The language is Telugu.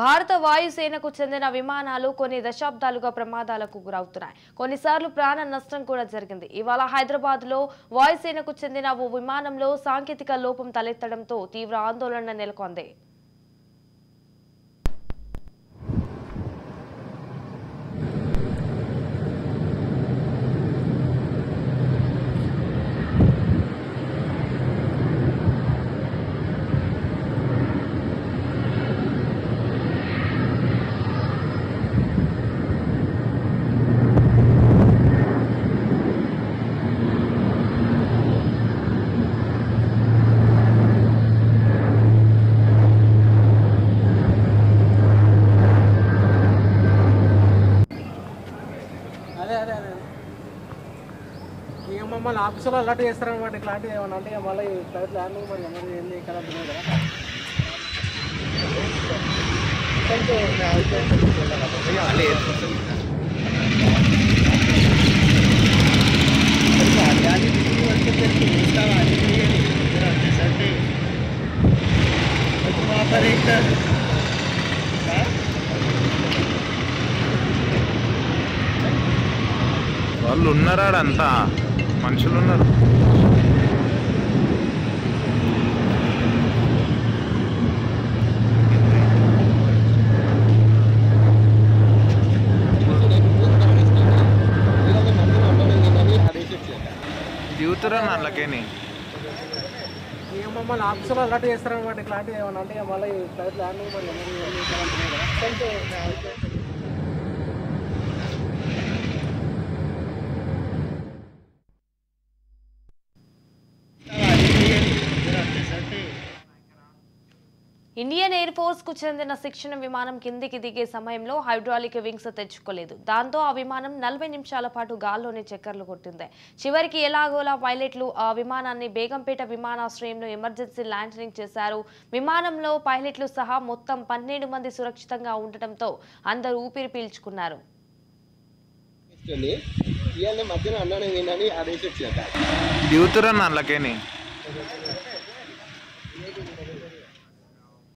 భారత వాయుసేనకు చెందిన విమానాలు కొన్ని దశాబ్దాలుగా ప్రమాదాలకు గురవుతున్నాయి. కొన్నిసార్లు ప్రాణ నష్టం కూడా జరిగింది. ఇవాళ హైదరాబాద్ లో వాయుసేనకు చెందిన ఓ విమానంలో సాంకేతిక లోపం తలెత్తడంతో తీవ్ర ఆందోళన నెలకొంది. ఇక మమ్మల్ని ఆఫీసులో అలర్ట్ చేస్తారనమాట. ఇట్లాంటివి ఏమన్నా అంటే మళ్ళీ ఫ్లైట్ ల్యాండింగ్ మరి ఎవరు ఏంది ఇక్కడ అంటున్నారు కదా. వాళ్ళు ఉన్నారాడంతా మనుషులు ఉన్నారు. దిగుతురా నల్లకేని ఇక మమ్మల్ని ఆఫీసులో అలర్ట్ చేస్తారనమాట. ఇట్లాంటివి ఏమన్నా అంటే మళ్ళీ ఫ్లైట్ ల్యాండింగ్ మరి ఎవరు ఏంది ఇక్కడ అంటున్నారు కదా. ఇండియన్ ఎయిర్ ఫోర్స్ కు చెందిన శిక్షణ విమానం కిందికి దిగే సమయంలో హైడ్రాలిక్ వింగ్స్ తెచ్చుకోలేదు. దాంతో ఆ విమానం 40 నిమిషాల పాటు గాల్లోనే చక్కర్లు కొట్టింది. చివరికి ఎలాగోలా పైలట్లు ఆ విమానాన్ని బేగంపేట విమానాశ్రయంలో ఎమర్జెన్సీ ల్యాండింగ్ చేశారు. విమానంలో పైలట్లు సహా మొత్తం 12 మంది సురక్షితంగా ఉండటంతో అందరూ ఊపిరి పీల్చుకున్నారు. దిగుతురా నల్లకేని